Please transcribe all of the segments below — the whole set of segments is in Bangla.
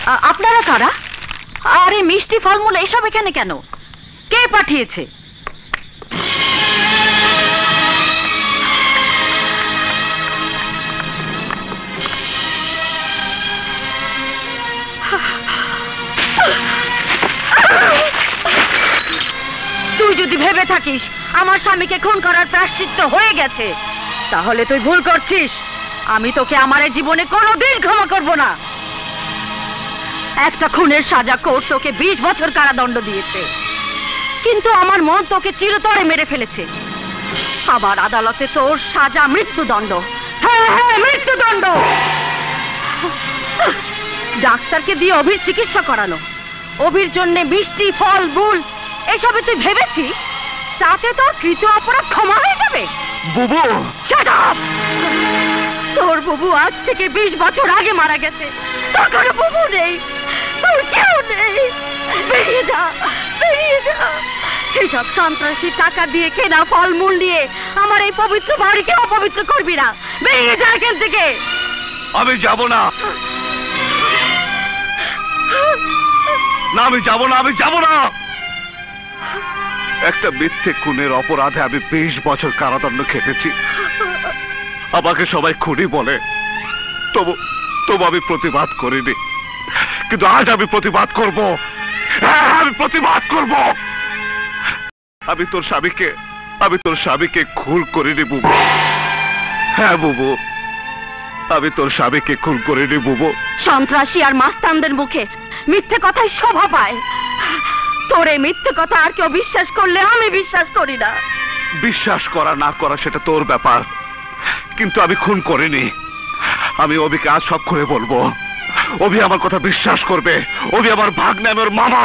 আপনারা কারা? আরে মিষ্টি ফলমূল এসব এখানে কেন? কে পাঠিয়েছে? তুই যদি ভেবে থাকিস আমার স্বামীকে খুন করার প্রায়শ্চিত্ত হয়ে গেছে, তাহলে তুই ভুল করছিস। আমি তোকে আমার জীবনে কোনোদিন ক্ষমা করব না। একটা খুনের সাজা কোর্ট তোকে 20 বছর কারাদণ্ড দিয়েছে, কিন্তু আমার মন তোকে চিরতরে মেরে ফেলেছে। আবার আদালতে তোর সাজা মৃত্যুদণ্ড। হ্যাঁ হ্যাঁ, মৃত্যুদণ্ড। ডাক্তারকে দিয়ে অভির চিকিৎসা করানো, অভির জন্য মিষ্টি ফল মূল এসবে তুই ভেবেছিস তাতে তোর কৃত অপরাধ ক্ষমা হয়ে যাবে? বুবু, শাট আপ! তোর বুবু আজ থেকে 20 বছর আগে মারা গেছে। তোর কোনো বুবু নেই, তোর কেউ নেই। বেরিয়ে যা, বেরিয়ে যা। সেসব সন্ত্রাসী টাকা দিয়ে কেনা ফলমূল নিয়ে আমার এই পবিত্র বাড়িকে অপবিত্র করবি না। বেরিয়ে যা এখান থেকে। আমি যাব না। না, আমি যাব না, আমি যাব না। একটা মিথ্যে খুনের অপরাধে আমি 20 বছর কারাদণ্ড খেটেছি। আমাকে সবাই খুনি বলে, তবু আমি প্রতিবাদ করিনি। কিন্তু আজ আমি প্রতিবাদ করব। হ্যাঁ, আমি প্রতিবাদ করব। আমি তোর স্বামীকে খুন করিনি বুবু। হ্যাঁ বুবু, আমি তোর স্বামীকে খুন করিনি বুবু। সন্ত্রাসী আর মাস্তানদের মুখে মিথ্যে কথাই শোভা পায়। তোর এই মিথ্যে কথা আর কেউ বিশ্বাস করলে আমি বিশ্বাস করি না। বিশ্বাস করা না করা সেটা তোর ব্যাপার, কিন্তু আমি খুন করিনি। আমি অভিকে আজ সব করে বলবো। অভি আমার কথা বিশ্বাস করবে। অভি আমার ভাগ্নে, আমার মামা।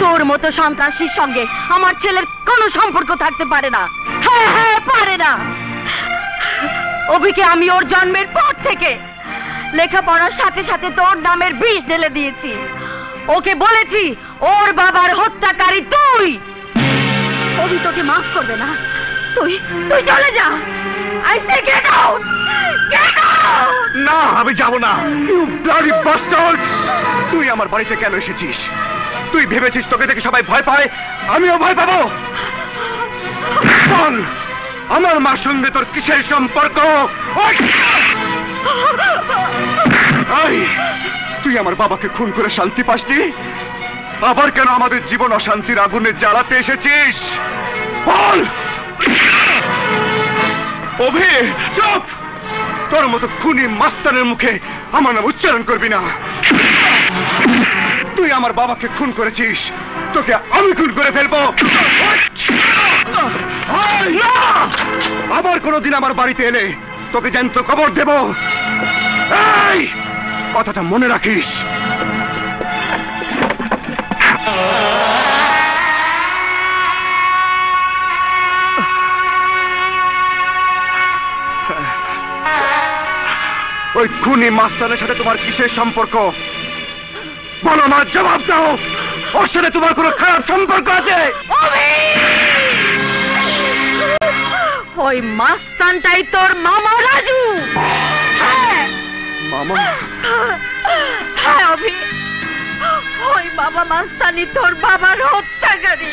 তোর মতো সন্ত্রাসীর সঙ্গে আমার ছেলের কোনো সম্পর্ক থাকতে পারে না। হ্যাঁ হ্যাঁ, পারে না। অভিকে আমি ওর জন্মের পর থেকে লেখাপড়ার সাথে সাথে তোর নামের বিষ ঢেলে দিয়েছি। ওকে বলেছি ওর বাবার হত্যাকারী তুই। অভি তোকে মাফ করবে না। তুই চলে যা। I say get out! Get out! না, আমি যাব না। You bloody bastard! তুই আমার বাড়িতে কেন এসেছিস? তুই ভেবেছিস তোকে দেখে সবাই ভয় পায়? আমিও ভয় পাবো? বল, আমার মার সঙ্গে তোর কিসের সম্পর্ক? তুই আমার বাবাকে খুন করে শান্তি পাসনি, আবার কেন আমাদের জীবন অশান্তির আগুনে জ্বালাতে এসেছিস? বল। অভি, চুপ! তোর মতো খুনি মাস্তানের মুখে আমার নাম উচ্চারণ করবি না। তুই আমার বাবাকে খুন করেছিস, তোকে আমি খুন করে ফেলবো। আবার কোনোদিন আমার বাড়িতে এলে তোকে জ্যান্ত কবর দেব। এই কথাটা মনে রাখিস। ওই খুনি মাস্তানের সাথে তোমার কিসের সম্পর্ক? বলো, আমার জবাব দাও। ওর সাথে তোমার কোনো খারাপ সম্পর্ক আছে? ওই মাস্তানটাই তোর মামা রাজু। মামা? হ্যাঁ অভি, ওই বাবা মাস্তানি তোর বাবার হত্যাকারী।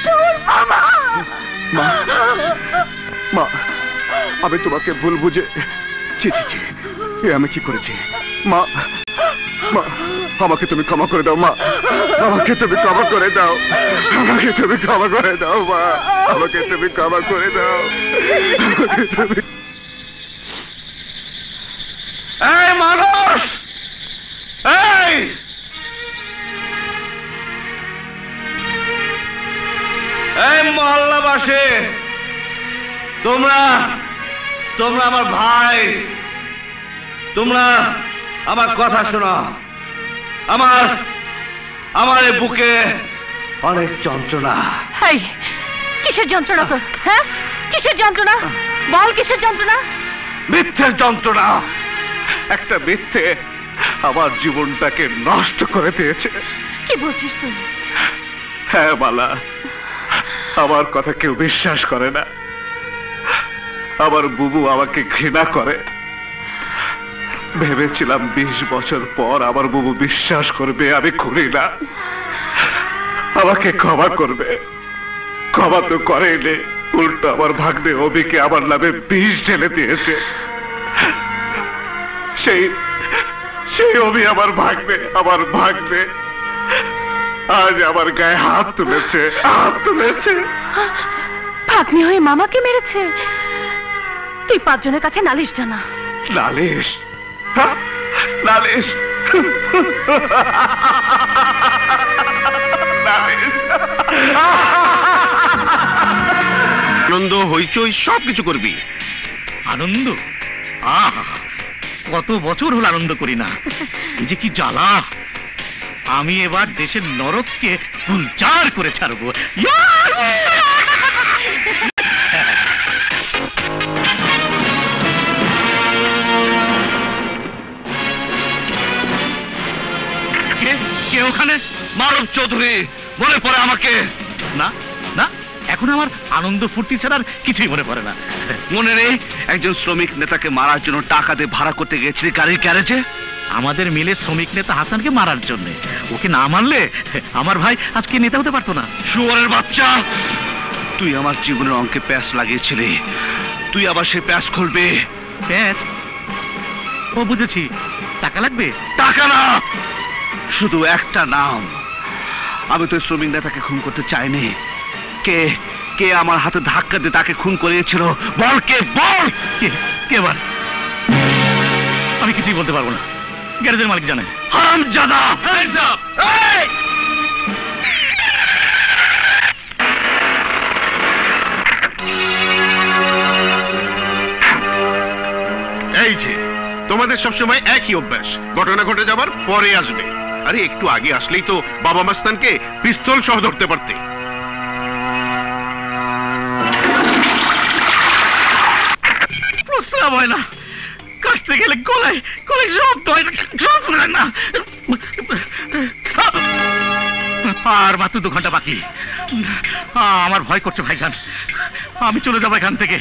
তোর মামা। মা, আমি তোমাকে ভুল বুঝে এ আমি কি করেছি? মা, আমাকে তুমি ক্ষমা করে দাও। মা, আমাকে তুমি ক্ষমা করে দাও। আমাকে তুমি ক্ষমা করে দাও। মা, আমাকে তুমি ক্ষমা করে দাও। এই মানুষ, এই মহল্লাবাসী, তোমরা আমার ভাই, তোমরা আমার কথা শোনো। আমার এই বুকে অনেক যন্ত্রণা। কিসের যন্ত্রণা তোর? হ্যাঁ, কিসের যন্ত্রণা? বল, কিসের যন্ত্রণা? মিথ্যের যন্ত্রণা। একটা মিথ্যে আমার জীবনটাকে নষ্ট করে দিয়েছে। কি বলছিস তুই? হ্যাঁ বালা, আমার কথা কেউ বিশ্বাস করে না। আমার বুবু আমাকে ঘৃণা করে। ভেবেছিলাম 20 বছর পর আমার বুবু বিশ্বাস করবে আমি খুনি না, আমাকে ক্ষমা করবে। ক্ষমা তো করেনি, উল্টো আমার ভাগ্নে অভিকে আমার নামে বিষ ঢেলে দিয়েছে। সেই সেই অভি আমার ভাগ্নে আজ আমার গায়ে হাত তুলেছে। ভাগ্নি হয়ে মামাকে মেরেছে। তুই 5 জনের কাছে নালিশ জানা। নালিশ? নালিশ? আনন্দ হইচই সবকিছু করবি। আনন্দ? কত বছর হল আনন্দ করি না। এই যে কি জ্বালা! আমি এবার দেশের নরককে গুলজার করে ছাড়বো। কে ওখানে? মানব চৌধুরী। মনে পড়ে আমাকে? না না, এখন আমার আনন্দ ফুর্তি ছাড়ার কিছুই মনে পড়ে না। মনে নেই একজন শ্রমিক নেতাকে মারার জন্য টাকা দিয়ে ভাড়া করতে গেছিলি গাড়ির গ্যারেজে? আমাদের মিলে শ্রমিক নেতা হাসানকে মারার জন্য। ওকে না মারলে আমার ভাই আজকে নেতা হতে পারতো না। শুয়োরের বাচ্চা, তুই আমার জীবনের অঙ্কে প্যাঁচ লাগিয়েছিলি, তুই আবার সে প্যাঁচ খুলবে? প্যাঁচ? ও বুঝেছি, টাকা লাগবে। টাকা না, শুধু একটা নাম। আমি তো শ্রমিক নেতাকে খুন করতে চাইনি। কে কে আমার হাতে ধাক্কা দিয়ে তাকে খুন করিয়েছিল? বল কে, বল কে বল। আমি কিছুই বলতে পারবো না, গ্যারেজের মালিক জানে। হারামজাদা! এই যে তোমাদের সবসময় একই অভ্যাস, ঘটনা ঘটে যাবার পরে আসবে। আরে একটু আগে আসলেই তো বাবা মাস্তানকে পিস্তল সহ ধরতে পারতে। প্রস্রাব হয় না, কাশতে গেলে গলায় গলায় শব্দ হয় না। আর মাত্র 2 ঘন্টা বাকি। আমার ভয় করছে ভাইজান। আমি চলে যাবো এখান থেকে।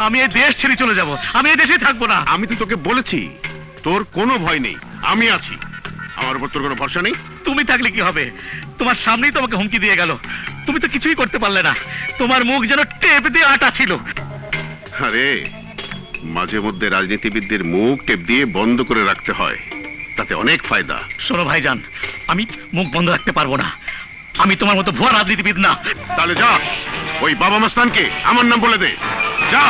আমি এই দেশ ছেড়ে চলে যাব। আমি এই দেশেই থাকবো না। আমি তো তোকে বলেছি তোর কোনো ভয় নেই, আমি আছি। আমার উপর তোর কোনো ভরসা নেই? তুমি থাকলে কি হবে? তোমার সামনেই তোমাকে হুমকি দিয়ে গেল, তুমি তো কিছুই করতে পারলে না। তোমার মুখ যেন টেপ দিয়ে আটা ছিল। আরে মাঝে মধ্যে রাজনীতিবিদদের মুখ টেপ দিয়ে বন্ধ করে রাখতে হয়, তাতে অনেক ফায়দা। শোনো ভাইজান, আমি মুখ বন্ধ রাখতে পারবো না। আমি তোমার মতো ভুয়া রাজনীতিবিদ না। তাহলে যা, ওই বাবা মাস্তানকে আমার নাম বলে দে, যা।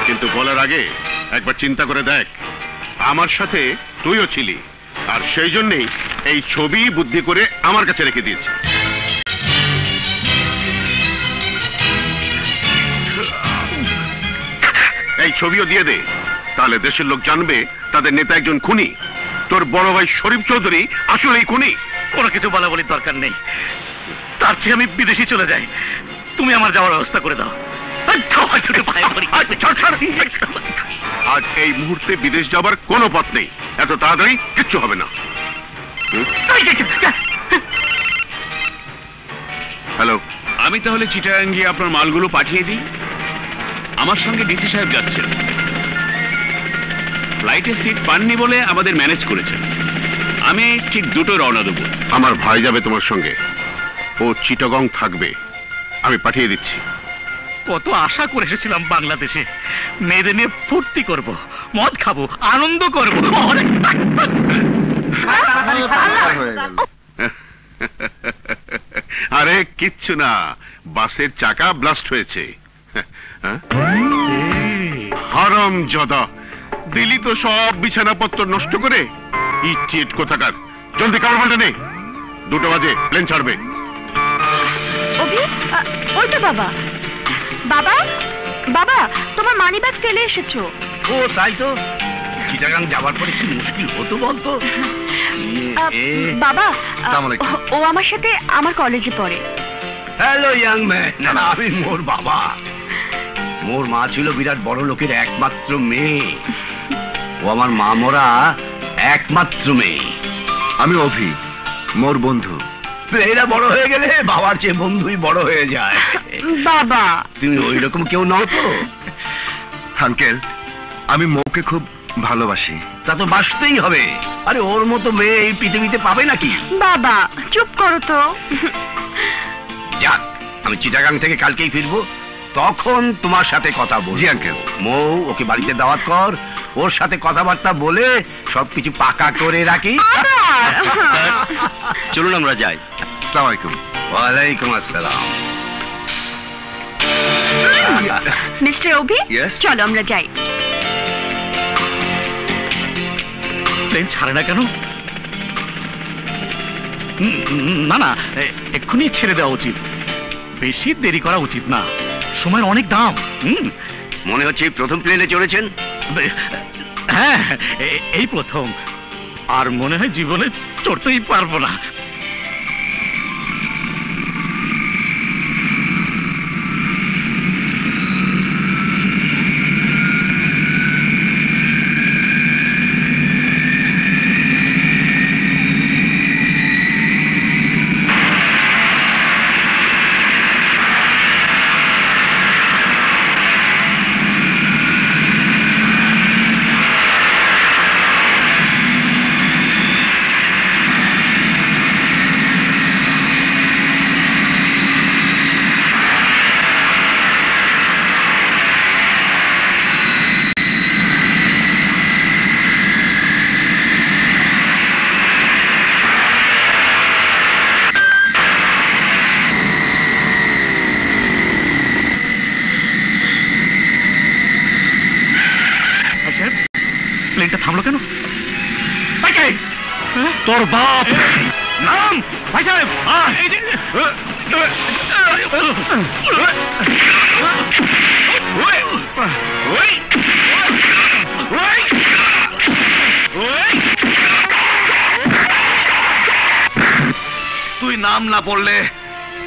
কিন্তু বলার আগে একবার চিন্তা করে দেখ, আমার সাথে তুইও ছিলি, আর সেই জন্যই এই ছবি বুদ্ধি করে আমার কাছে রেখে দিয়েছি। এই ছবিও দিয়ে দে, তাহলে দেশের লোক জানবে তাদের নেতা একজন খুনি। তোর বড় ভাই শরীফ চৌধুরী আসলেই খুনি। কোনো কিছু বলা বলির দরকার নেই, তার চেয়ে আমি বিদেশে চলে যাই। তুমি আমার যাওয়ার ব্যবস্থা করে দাও। আজ এই মুহূর্তে বিদেশ যাবার কোনো পথ নেই, এত তাড়াতাড়ি কিচ্ছু হবে না। হ্যালো, আমি তাহলে চিটাগাং গিয়ে আপনার মালগুলো পাঠিয়ে দিই। আমার সঙ্গে ডিসি সাহেব যাচ্ছেন। ফ্লাইটে সিট পাননি বলে আমাদের ম্যানেজ করেছেন। আমি ঠিক 2টো রওনা দেবো। আমার ভাই যাবে তোমার সঙ্গে, ও চিটাগং থাকবে, আমি পাঠিয়ে দিচ্ছি। কত আশা করে এসেছিলাম বাংলাদেশে, মেয়েদের নিয়ে ফুর্তি করব, মদ খাবো, আনন্দ করবো। আরে কিচ্ছু না, বাসের চাকা ব্লাস্ট হয়েছে। হারামজাদা, দিলি তো সব বিছানাপত্র নষ্ট করে। ইডিয়েট কোথাকার, জলদি কাপড় পাল্টে নে, 2টা বাজে প্লেন ছাড়বে। অভি, ওই তো বাবা। বাবা, বাবা, তোমার মানিব্যাগ ফেলে এসেছো। ও তাই তো, চিটাগাং যাবার পরে কি মুশকিল হতো বলতো। বাবা, আসসালামু আলাইকুম। ও আমার সাথে আমার কলেজে পড়ে। হ্যালো ইয়াং ম্যান, আমি মোর বাবা। মোর মা ছিল বিরাট বড় লোকের একমাত্র মেয়ে। ও আমার মা মরা একমাত্র মেয়ে। আমি অভি, মোর বন্ধু। মেয়েরা বড় হয়ে গেলে বাবার চেয়ে বন্ধুই বড় হয়ে যায়। বাবা, তুমি ওই রকম কেউ নও তো? আঙ্কেল, আমি মৌকে খুব ভালোবাসি। তা তো বাসতেই হবে। আরে ওর মতো মেয়ে এই পৃথিবীতে পাবে নাকি? বাবা চুপ করো তো। যাক, আমি চিটাগাং থেকে কালকেই ফিরবো, তখন তোমার সাথে কথা বলবো। জি আঙ্কেল। মৌ, ওকে বাড়িতে দাওয়াত কর, ওর সাথে কথাবার্তা বলে সবকিছু পাকা করে রাখি। চলুন আমরা যাই। আসসালামু আলাইকুম। ওয়ালাইকুম আসসালাম। মিস্টার অভি, Yes? চলো আমরা যাই। প্লেন ছাড়ে না কেন? না না, এক্ষুনি ছেড়ে দেওয়া উচিত, বেশি দেরি করা উচিত না, সময়ের অনেক দাম। মনে হচ্ছে প্রথম প্লেনে চড়েছেন? হ্যাঁ, এই প্রথম, আর মনে হয় জীবনে চড়তেই পারবো না। প্লেনটা থামলো কেন? তোর বাপ নাম ভাই সাহেব। তুই নাম না বললে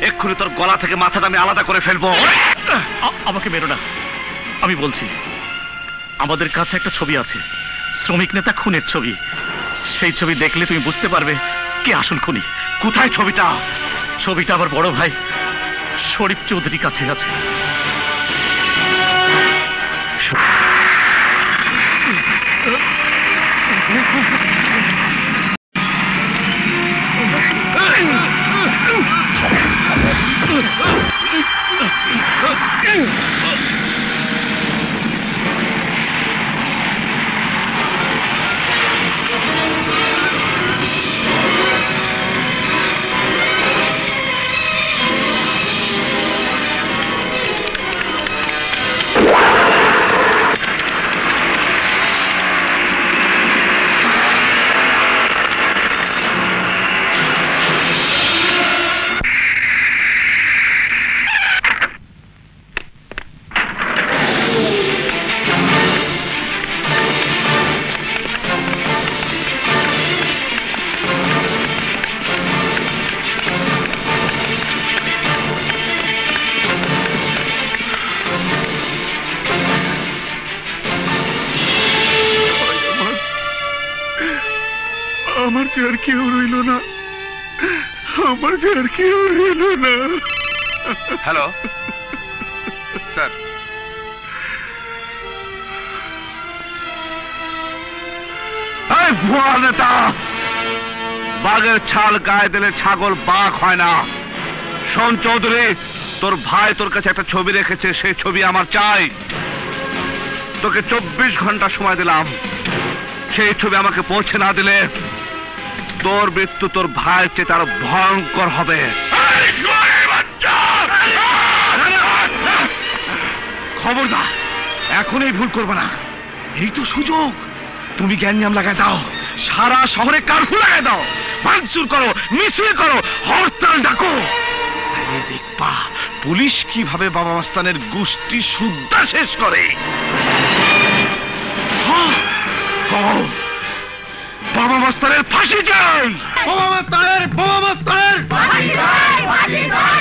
এক্ষুনি তোর গলা থেকে মাথাটা আমি আলাদা করে ফেলবো। আমাকে মেরো না, আমি বলছি, আমাদের কাছে একটা ছবি আছে, শ্রমিক নেতা খুনের ছবি। সেই ছবি দেখলে তুমি বুঝতে পারবে কে আসল খুনি। কোথায় ছবিটা? ছবিটা আমার বড় ভাই শরীফ চৌধুরীর কাছে আছে। আমার যে আর কেউ রইল না, আমার যে আর কেউ রইল না। হ্যালো স্যার, এই ভুয়া নেতা, বাঘের ছাল গায়ে দিলে ছাগল বাঘ হয় না। শোন চৌধুরী, তোর ভাই তোর কাছে একটা ছবি রেখেছে, সেই ছবি আমার চাই। তোকে 24 ঘন্টা সময় দিলাম, সেই ছবি আমাকে পৌঁছে না দিলে তোর মৃত্যু তোর ভাইয়ের চেয়ে তার ভয়ঙ্কর হবে। খবরদার, এখন এই ভুল করবে না, এই তো সুযোগ। তুমি গ্যাঞ্জাম লাগাই দাও, সারা শহরে কারফিউ লাগাই দাও, ভাঙচুর করো, মিছিল করো, হরতাল ডাকো। দেখবা পুলিশ কিভাবে বাবা মাস্তানের গোষ্ঠী সুদ্ধা শেষ করে। বাবা মাস্তানের ফাঁসি চাই, বাবা মাস্তানের, বাবা মাস্তানের ফাঁসি চাই, ফাঁসি চাই।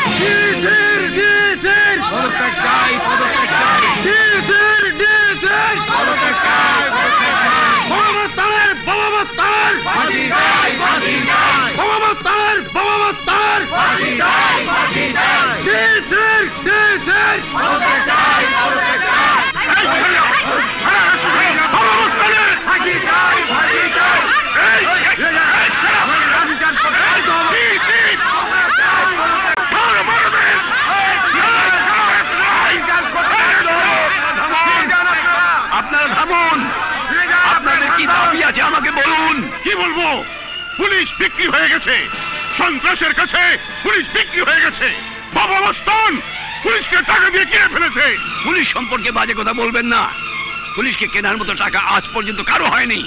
পদত্যাগ চাই, পদত্যাগ চাই। পদত্যাগ চাই, পদত্যাগ চাই। বাবা মাস্তানের, বাবা মাস্তানের ফাঁসি চাই, ফাঁসি চাই। বাবা মাস্তানের, বাবা মাস্তানের পুলিশ বিক্রি হয়ে গেছে, সন্ত্রাসের কাছে পুলিশ বিক্রি হয়ে গেছে। বাবা মস্তান পুলিশকে টাকা দিয়ে কিনে ফেলেছে। পুলিশ সম্পর্কে বাজে কথা বলবেন না। পুলিশকে কেনার মতো টাকা আজ পর্যন্ত কারো হয়নি।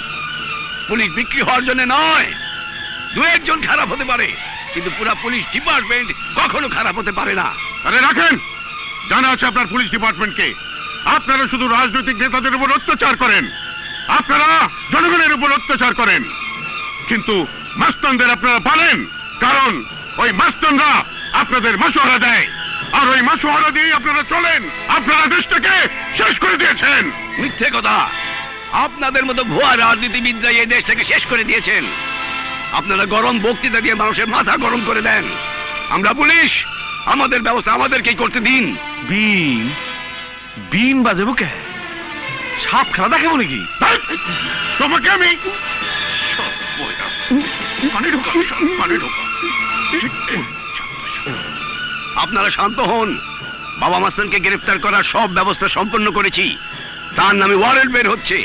পুলিশ বিক্রি হওয়ার জন্য নয়। দু একজন খারাপ হতে পারে, কিন্তু পুরো পুলিশ ডিপার্টমেন্ট কখনো খারাপ হতে পারে না। আরে রাখেন, জানা আছে আপনার পুলিশ ডিপার্টমেন্টকে। আপনারা শুধু রাজনৈতিক নেতাদের উপর অত্যাচার করেন, আপনারা জনগণের উপর অত্যাচার করেন, কিন্তু মাস্তানদের আপনারা পালেন, কারণ ওই মাস্তানরা আপনাদের মাসোহারা দেয়, আর ওই মাসোহারা দিয়ে আপনারা চলেন। আপনারা দেশটাকে শেষ করে দিয়েছেন। মিথ্যে কথা। আপনাদের মতো ভুয়া রাজনীতিবিদরা এই দেশটাকে শেষ করে দিয়েছেন। আপনারা গরম বক্তৃতা দিয়ে মানুষের মাথা গরম করে দেন। আমরা পুলিশ, আমাদের ব্যবস্থা আমাদেরকেই করতে দিন। বিন বিন বাজাবো কে? সাপ খেলা দেখাবো নাকি? তোমাকে আমি পানি ঢোকা, পানি ঢোকা। আপনারা শান্ত হন। বাবা মাস্তানকে গ্রেফতার করার সব ব্যবস্থা সম্পন্ন করেছি। তার নামে ওয়ারেন্ট বের হচ্ছে।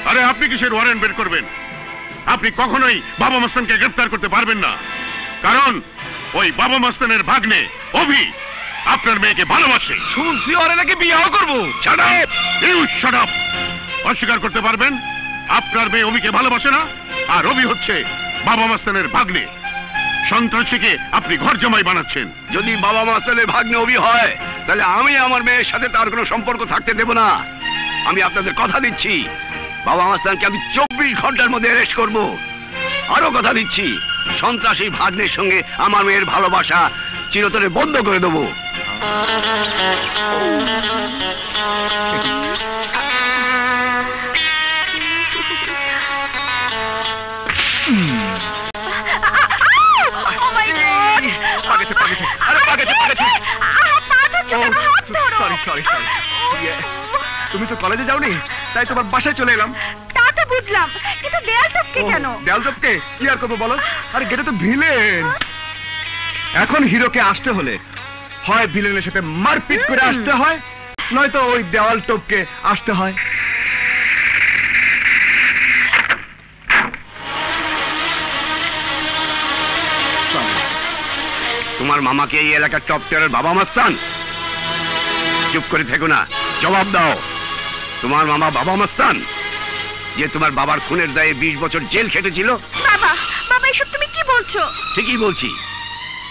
আরে আপনি কিসের ওয়ারেন্ট বের করবেন? আপনি কখনোই বাবা মাস্তানকে গ্রেফতার করতে পারবেন না, কারণ ওই বাবা মাস্তানের ভাগ্নে অভি আপনার মেয়েকে ভালোবাসে। শুনছি ওরে নাকি বিয়েও করবো। Shut up! You shut up! অস্বীকার করতে পারবেন আপনার মেয়ে অভিকে ভালোবাসে না, আর অভি হচ্ছে বাবা মাস্তানের ভাগ্নে। সন্ত্রাসীকে আপনি ঘর জামাই বানাচ্ছেন। যদি বাবা মাস্তানের ভাগ্নে অভি হয়, তাহলে আমি আমার মেয়ের সাথে তার কোনো সম্পর্ক থাকতে দেব না। আমি আপনাদের কথা দিচ্ছি, বাবা মাস্তানকে আমি 24 ঘন্টার মধ্যে অ্যারেস্ট করব। আরো কথা দিচ্ছি, সন্ত্রাসী ভাগ্নের সঙ্গে আমার মেয়ের ভালোবাসা চিরতরে বন্ধ করে দেবো। Oh my God! পাকেছে, পাকেছে। আরে পাকেছে, পাকেছে। Sorry, sorry, sorry. তুমি তো কলেজে যাওনি, তাই তোমার বাসায় চলে এলাম। তা তো বুঝলাম, কিন্তু দেয়াল টপকে কেন? দেয়াল টপকে কি আর করবো বলো? আরে গেটে তো ভিলেন। এখন হিরোকে আসতে হলে হয় ভিলেনের সাথে মারপিট করে আসতে হয়, নয়তো ওই দেওয়াল টপকে আসতে হয়। তোমার মামাকে এই এলাকার টপ টিয়ারের বাবা মাস্তান? চুপ করে থেকো না, জবাব দাও। তোমার মামা বাবা মাস্তান, যে তোমার বাবার খুনের দায়ে 20 বছর জেল খেটেছিল? বাবা, বাবা এসব তুমি কি বলছো? ঠিকই বলছি।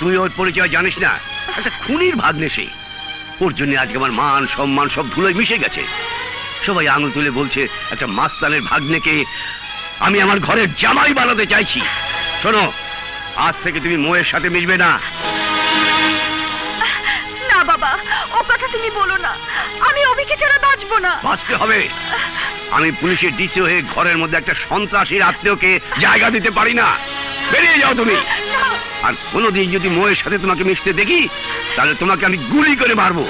তুই ওর পরিচয় জানিস না? একটা খুনির ভাগ্নে সে। ওর জন্য আজকে আমার মান সম্মান সব ধুলোয় মিশে গেছে। সবাই আঙুল তুলে বলছে একটা মাস্তানের ভাগ্নেকে আমি আমার ঘরের জামাই বানাতে চাইছি। শোনো, আজ থেকে তুমি মোয়ের সাথে মিশবে না। না বাবা, ও কথা তুমি বলো না। আমি অভিকে ছাড়া বাঁচবো না। বাঁচতে হবে। আমি পুলিশের ডিসি হয়ে ঘরের মধ্যে একটা সন্ত্রাসীর আত্মীয়কে জায়গা দিতে পারি না। বেরিয়ে যাও তুমি। না। আর কোনোদিন যদি মোয়ের সাথে তোমাকে মিশতে দেখি, তাহলে তোমাকে আমি গুলি করে মারবো।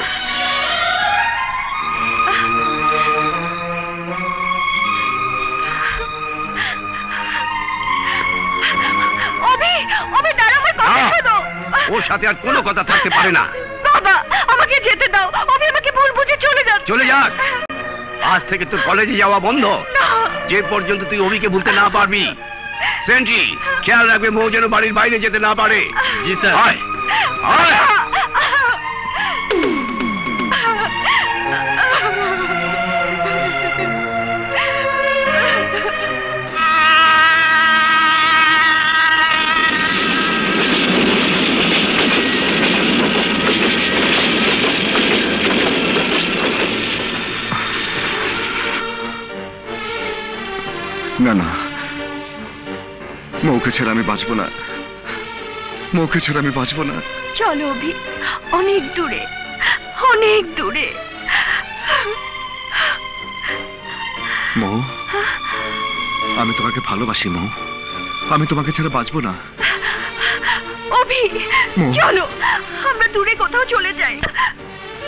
অভি, অভি দাঁড়া, আমার কথা না, শোনো। ওর সাথে আর কোনো কথা থাকতে পারে না। বাবা, আমাকে যেতে দাও। অভি আমাকে ভুল বুঝে চলে যাচ্ছে। চলে যাক। আজ থেকে তোর কলেজে যাওয়া বন্ধ, না। যে পর্যন্ত তুই অভিকে ভুলতে না পারবি। সেন্ট্রি, খেয়াল রাখবে মৌ যেন বাড়ির বাইরে যেতে না পারে। জি স্যার। আয়, আয়। না না, মৌকে ছেড়ে আমি বাঁচবো না। মৌকে ছেড়ে আমি বাঁচবো না। চলো অভি, অনেক দূরে, অনেক দূরে। মৌ, আমি তোমাকে ভালোবাসি মৌ। আমি তোমাকে ছেড়ে বাঁচবো না। অভি, মৌ। চলো আমরা দূরে কোথাও চলে যাই,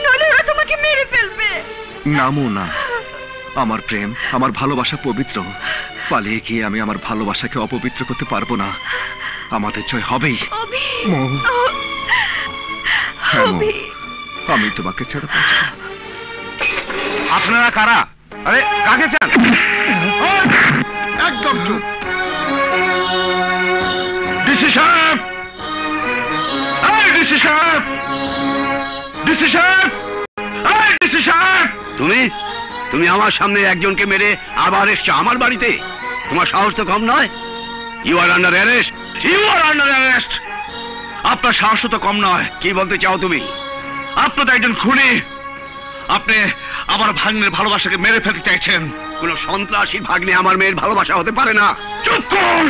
নইলে ওরা তোমাকে মেরে ফেলবে। না মৌ, না। আমার প্রেম, আমার ভালোবাসা পবিত্র। পালিয়ে গিয়ে আমি আমার ভালোবাসাকে অপবিত্র করতে পারবো না। আমাদের জয় হবেই। অভি, মৌ। হ্যাঁ মৌ, অভি। আমি তোমাকে ছেড়ে বাঁচবো না। আপনারা কারা? আরে কাকে চান? একদম চুপ। সাহেব, এই ডিসি সাহেব, ডিসি সাহেব, এই ডিসি সাহেব। তুমি আমার সামনে একজনকে মেরে আবার এসছো আমার বাড়িতে? তোমার সাহস তো কম নয়। You are under arrest, you are under arrest. আপনার সাহস তো কম নয়। কি বলতে চাও তুমি? আপনি তো একজন খুনি। আপনি আমার ভাগ্নের ভালোবাসাকে মেরে ফেলতে চাইছেন। কোন সন্ত্রাসী ভাগ্নে আমার মেয়ের ভালোবাসা হতে পারে না। চুপ করুন।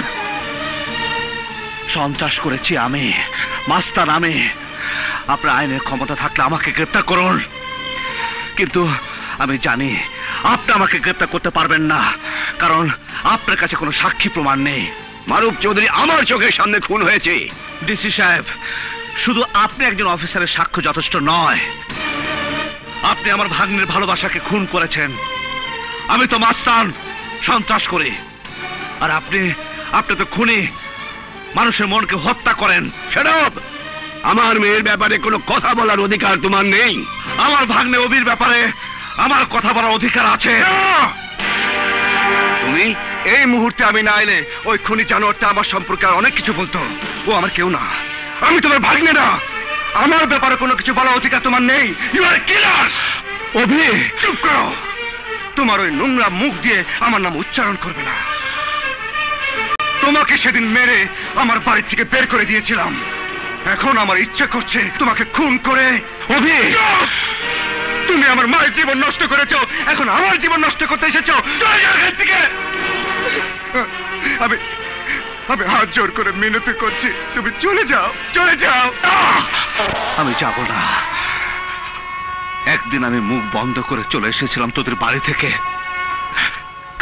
সন্ত্রাস করেছি আমি, মাস্তান আমি। আপনার আইনের ক্ষমতা থাকলে আমাকে গ্রেপ্তার করুন, কিন্তু আমি জানি আপনি আমাকে গ্রেপ্তার করতে পারবেন না, কারণ আপনার কাছে কোনো সাক্ষী প্রমাণ নেই। মারুফ চৌধুরী আমার চোখের সামনে খুন হয়েছে। ডিসি সাহেব, শুধু আপনি একজন অফিসারের সাক্ষ্য যথেষ্ট নয়। আপনি আমার ভাগ্নের ভালোবাসাকে খুন করেছেন। আমি তো মাস্তান, সন্ত্রাস করি। আর আপনি তো খুনি, মানুষের মনকে হত্যা করেন। Shut up! আমার মেয়ের ব্যাপারে কোনো কথা বলার অধিকার তোমার নেই। আমার ভাগ্নে অবির ব্যাপারে আমার কথা বলার অধিকার আছে। তুমি এই মুহূর্তে আমি না এলে ওই খুনি জানোয়ারটা আমার সম্পর্কে আর অনেক কিছু বলতো। ও আমার কেউ না, আমি তোমার ভাগ্নে না। আমার ব্যাপারে কোনো কিছু বলার অধিকার তোমার নেই। ইউ আর কিলার। অভি, চুপ করো। তোমার ওই নোংরা মুখ দিয়ে আমার নাম উচ্চারণ করবে না। তোমাকে সেদিন মেরে আমার বাড়ি থেকে বের করে দিয়েছিলাম। এখন আমার ইচ্ছা করছে তোমাকে খুন করে। অভি, তুমি আমার মায়ের জীবন নষ্ট করেছো, এখন আমার জীবন নষ্ট করতে এসেছো। আমি হাত জোর করে মিনতি করছি, তুমি চলে যাও, চলে যাও। আমি যাব না। একদিন আমি মুখ বন্ধ করে চলে এসেছিলাম তোদের বাড়ি থেকে,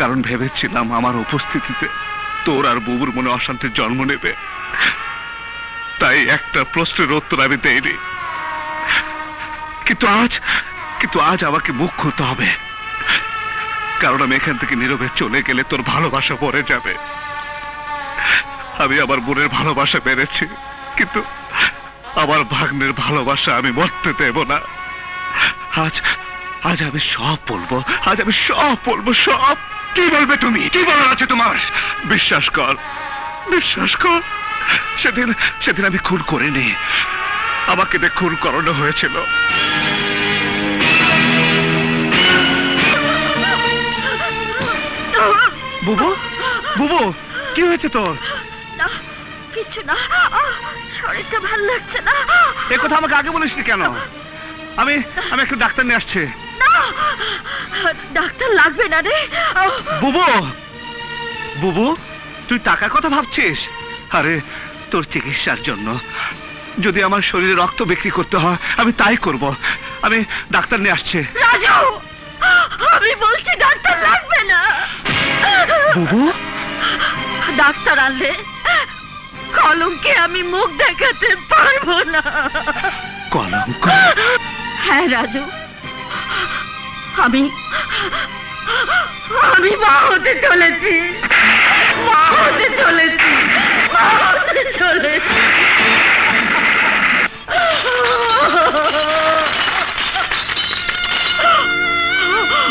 কারণ ভেবেছিলাম আমার উপস্থিতিতে তোর আর বুবুর মনে অশান্তির জন্ম নেবে। তাই একটা প্রশ্নের উত্তর আমি দেইনি। কিন্তু আজ আমাকে মুখ খুলতে হবে, কারণ আমি এখান থেকে নীরবে চলে গেলে তোর ভালোবাসা পড়ে যাবে। আমি আমার বোনের ভালোবাসা পেরেছি, কিন্তু আমার ভাগ্নের ভালোবাসা আমি মরতে দেব না। আজ আমি সব বলবো, সব। কি বলবে তুমি? কি বলার আছে তোমার? বিশ্বাস কর। সেদিন আমি খুন করিনি, আমাকে দিয়ে খুন করানো হয়েছিল। বুবু, কি হয়েছে তোর? না, কিছু না, শরীরটা ভালো লাগছে না। এ কথা আমাকে আগে বলিসনি কেন? আমি একটু ডাক্তার নিয়ে আসছি। না, ডাক্তার লাগবে না রে। বুবু, তুই টাকার কথা ভাবছিস? আরে তোর চিকিৎসার জন্য যদি আমার শরীরে রক্ত বিক্রি করতে হয় আমি তাই করব। আমি ডাক্তার নিয়ে আসছি। রাজু, আমি বলছি ডাক্তার লাগবে না। বুবু, ডাক্তার আনলে কলঙ্কে আমি মুখ দেখাতে পারবো না। কলঙ্ক? হ্যাঁ রাজু, আমি মা হতে চলেছি।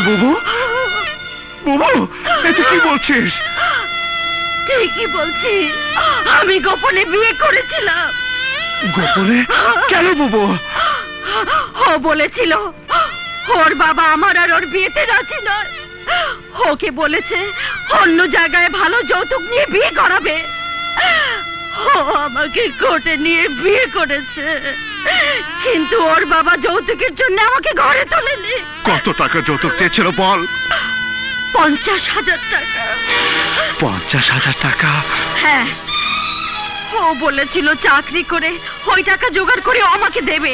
বুবু, এটা কি বলছিস? ঠিকই বলছি, আমি গোপনে বিয়ে করেছিলাম। গোপনে? কেন বুবু? ও বলেছিল ওর বাবা আমার আর ওর বিয়েতে রাজি নয়। ওকে বলেছে অন্য জায়গায় ভালো যৌতুক নিয়ে বিয়ে করাবে। ও আমাকে কোর্টে নিয়ে বিয়ে করেছে, কিন্তু ওর বাবা যৌতুকের জন্য আমাকে ঘরে তোলেনি। কত টাকা যৌতুক চেয়েছিল বল? 50,000 টাকা। 50,000 টাকা? হ্যাঁ, ও বলেছিল চাকরি করে ওই টাকা জোগাড় করে আমাকে দেবে,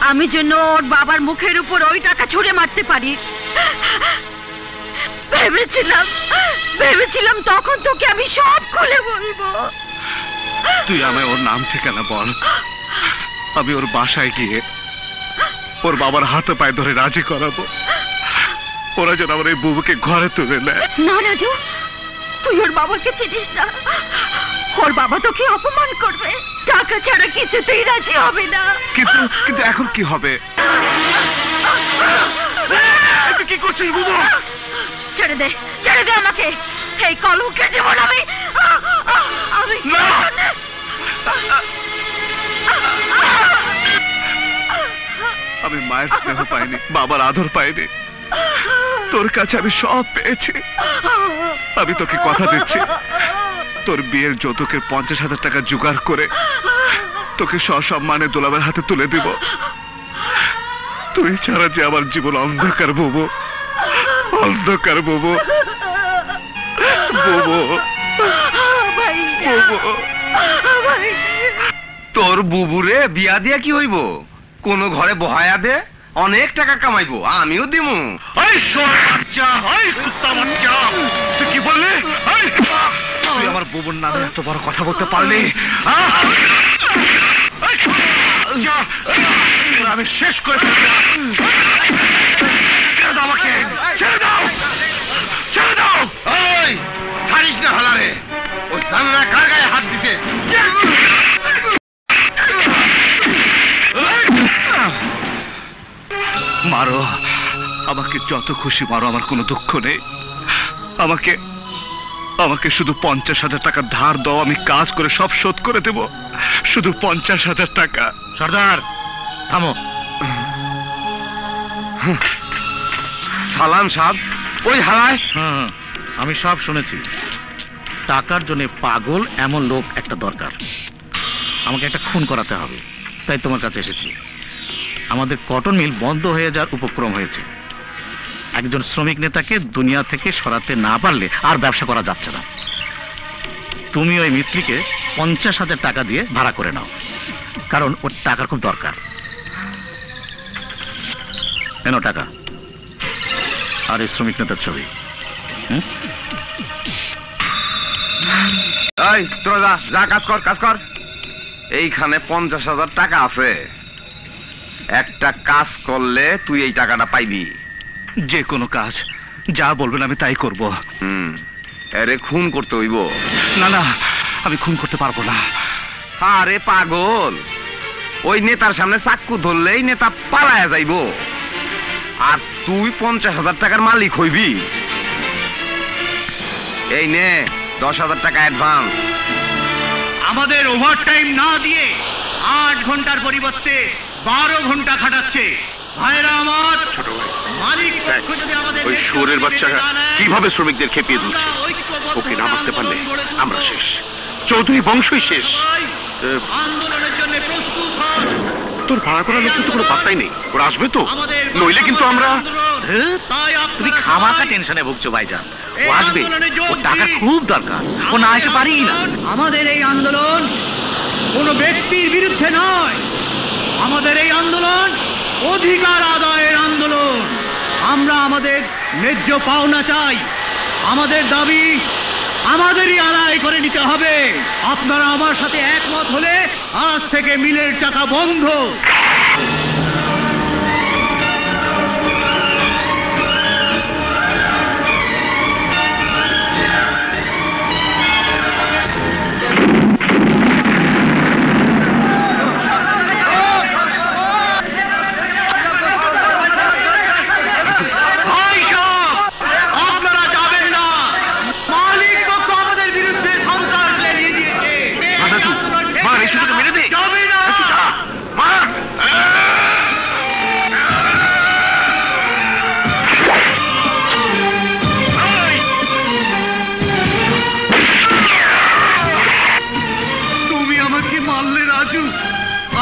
আমি যেন ওর বাবার মুখের উপর ওই টাকা ছুঁড়ে মারতে পারি। ভেবেছিলাম তখন তোকে আমি সব খুলে বলবো। তুই আমায় ওর নাম ঠিকানা বল, আমি ওর বাসায় গিয়ে ওর বাবার হাতে পায়ে ধরে রাজি করাবো। ওরা যেন আমার এই বুবুকে ঘরে তুলে নেয়। না রাজু, তুই ওর বাবাকে চিনিস না। ওর বাবা তোকে অপমান করবে, টাকা ছাড়া কিছুতেই রাজি হবে না। কিন্তু এখন কি হবে? তুই কি করছিস বুবু? ছেড়ে দে আমাকে, এই কলঙ্কের জীবন আমি আমি না! আমি মায়ের স্নেহ পাইনি, বাবার আদর পাইনি। তোর কাছে আমি সব পেয়েছি। আমি তোকে কথা দিচ্ছি, তোর বিয়ের যৌতুকের 50,000 টাকা জোগাড় করে তোকে সসম্মানে দোলাবের হাতে তুলে দিব। তুই ছাড়া যে আমার জীবন অন্ধকার বুবু, অন্ধকার বুবু, বুবু, বুবু। তোর বুবুরে বিয়া দিয়া কি হইব? কোন ঘরে বহায়া দে, অনেক টাকা কামাইবো, আমিও দিমু। এই শোর বাচ্চা, এই কুত্তা বাচ্চা, তুই কি বললি? তুই আমার বুবুর নামে এত বড় কথা বলতে পারলি? আমি শেষ করে ছেড়ে দাও আমাকে, ছেড়ে দাও, ছেড়ে দাও। ওই ছাড়িস না হালারে, ওই জানলা কার গায়ে হাত দিতে? মারো, আমাকে যত খুশি মারো, আমার কোনো দুঃখ নেই। আমাকে আমাকে শুধু 50,000 টাকা ধার দাও, আমি কাজ করে সব শোধ করে দেব। শুধু 50,000 টাকা। সর্দার থামো। সালাম সাহেব, ওই হালায় আমি সব শুনেছি। টাকার জন্য পাগল এমন লোক একটা দরকার। আমাকে একটা খুন করাতে হবে, তাই তোমার কাছে এসেছি। আমাদের কটন মিল বন্ধ হয়ে যাওয়ার উপক্রম হয়েছে। একজন শ্রমিক নেতাকে দুনিয়া থেকে সরাতে না পারলে আর ব্যবসা করা যাচ্ছে না। তুমি ওই মিস্ত্রিকে 50,000 টাকা দিয়ে ভাড়া করে নাও, কারণ ওর টাকার খুব দরকার। এনো টাকা আর এই শ্রমিক নেতার ছবি। এই তোরা যা, যা কাজ কর, কাজ কর। এইখানে 50,000 টাকা আছে। একটা কাজ করলে তুই এই টাকাটা পাইবি। যে কোনো কাজ, যা বলবেন আমি তাই করব। আরে খুন করতে হইব? না না, আমি খুন করতে পারবো না। আরে পাগল, ওই নেতার সামনে চাক্কু ধরলেই নেতা পালায়া যাইব, আর তুই 50,000 টাকার মালিক হইবি। এই নে 10,000 টাকা অ্যাডভান্স। আমাদের ওভারটাইম না দিয়ে 8 ঘন্টার পরিবর্তে 12 ঘন্টা খাটাচ্ছে। ভাইরা আমার, ছোট ভাই, মালিক পক্ষ যদি আমাদের ওই শুয়োরের বাচ্চারা কিভাবে শ্রমিকদের খেপিয়ে দিচ্ছে, ওকে না মারতে পারলে আমরা শেষ, চৌধুরী বংশই শেষ। আন্দোলনের জন্য প্রস্তুত হন। তোর ভাড়া করা লোকটা তো কোনো পাত্তাই নেই, ওরা আসবে তো, নইলে কিন্তু আমরা। তুমি খামাখা টেনশনে ভুগছো ভাইজান। ও আসবে, ওর টাকা খুব দরকার, ও না এসে পারি না। আমাদের এই আন্দোলন কোন ব্যক্তির বিরুদ্ধে নয়, আমাদের এই আন্দোলন অধিকার আদায়ের আন্দোলন। আমরা আমাদের ন্যায্য পাওনা চাই, আমাদের দাবি আমাদেরই আদায় করে নিতে হবে। আপনারা আমার সাথে একমত হলে আজ থেকে মিলের টাকা বন্ধ।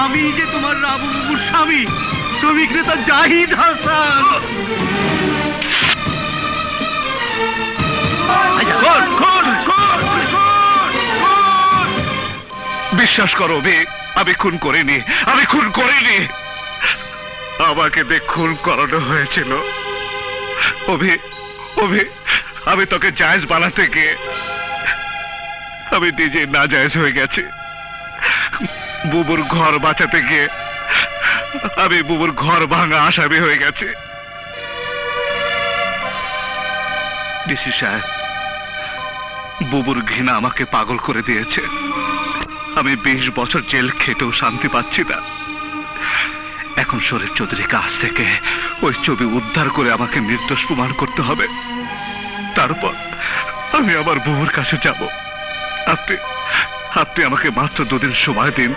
আমি যে তোমার রাবু বাবুর স্বামী, শ্রমিক নেতা জাহিদ হাসান। বিশ্বাস করো, আমি খুন করিনি, আমি খুন করিনি। আমাকে দিয়ে খুন করানো হয়েছিল। আমি তোকে জায়েজ বানাতে গিয়ে আমি নিজে না জায়েজ হয়ে গেছি। বুবুর ঘর বাঁচাতে গিয়ে আমি বুবুর ঘর ভাঙা আসামি হয়ে গেছি। ডিসি সাহেব, বুবুর ঘৃণা আমাকে পাগল করে দিয়েছে। আমি 20 বছর জেল খেটেও শান্তি পাচ্ছি না। এখন শরীফ চৌধুরীর কাছ থেকে ওই ছবি উদ্ধার করে আমাকে নির্দোষ প্রমাণ করতে হবে। তারপর আমি আমার বুবুর কাছে যাব। আপনি আমাকে মাত্র 2 দিন সময় দিন,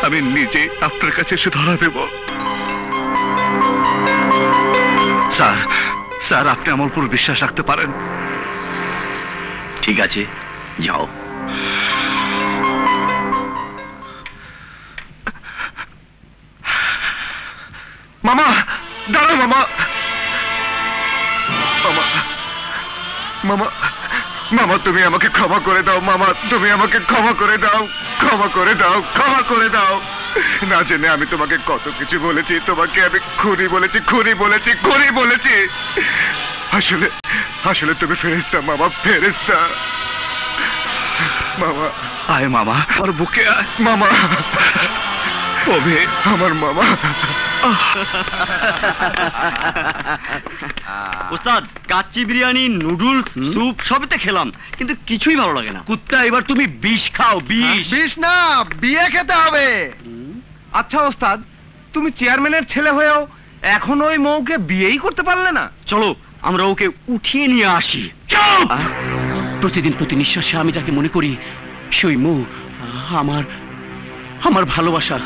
আমি নিজে আপনার কাছে এসে ধরা দেব। স্যার, স্যার আপনি আমার উপর বিশ্বাস রাখতে পারেন। ঠিক আছে, যাও। মামা দাঁড়াও, মামা মামা মামা মামা তুমি আমাকে ক্ষমা করে দাও। মামা তুমি আমাকে ক্ষমা করে দাও, ক্ষমা করে দাও, ক্ষমা করে দাও। না জেনে আমি তোমাকে কত কিছু বলেছি, তোমাকে আমি খুনি বলেছি, খুনি বলেছি, খুনি বলেছি। আসলে আসলে তুমি ফেরেশতা মামা, ফেরেশতা। মামা আয়, মামা আমার বুকে আয়। মামা ওবে আমার মামা। ওস্তাদ, কাচ্চি বিরিয়ানি, নুডলস, স্যুপ সবই তো খেলাম, কিন্তু কিছুই ভালো লাগে না। কুত্তা, এবার তুমি বিষ খাও, বিষ। বিষ না, বিয়ে খেতে হবে। আচ্ছা ওস্তাদ, তুমি চেয়ারম্যানের ছেলে হয়েও এখন ওই মৌকে বিয়েই করতে পারলে না? চলো আমরা ওকে উঠিয়ে নিয়ে আসি। চুপ! প্রতিদিন প্রতি নিঃশ্বাসে আমি যাকে মনে করি সেই মৌ আমার আমার ভালোবাসা।